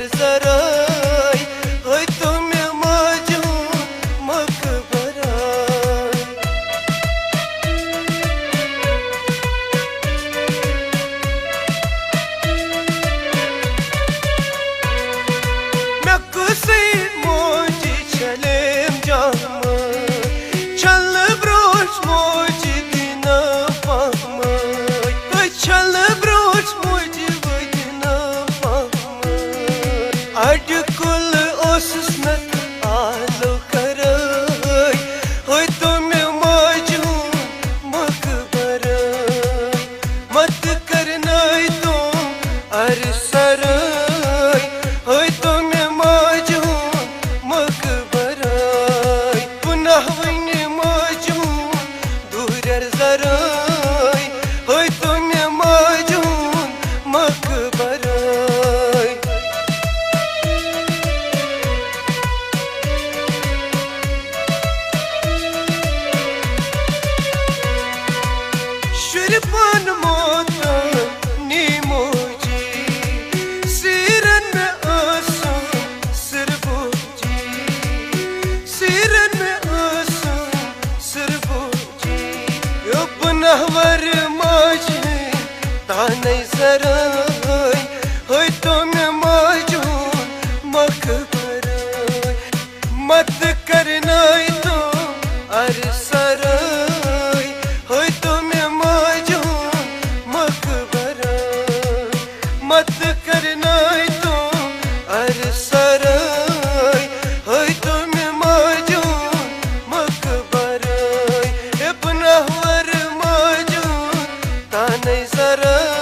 दूर जराई होय तुम्हें मजू मकबराई मैं कुसी मोजी चलेम जाम चल ब्रोच मोजी दिना पाम चल ब्रोच मोजी दिना पाम अडकुल ओसनत आलो कराई होय तुम्हें मजू मकबराई मत करनाई तुम अरसराई होय तुम्हें मजू मकबराई पुनः वनी मजू दूर जराई होय तुम्हें मजू मकबराई शुरपन मोता नीमोजी सिरन में आंसू सिरबोजी सिरन में आंसू सिरबोजी यो पुनः वर माजे ताने जराई होय तुम्हें मजू मकबराई मत करनाई तो अरसराई होय तुम्हें मजू मकबराई मत करनाई तो अरसराई होय तुम्हें मजू मकबराई पुनः वर मजू ताने जराई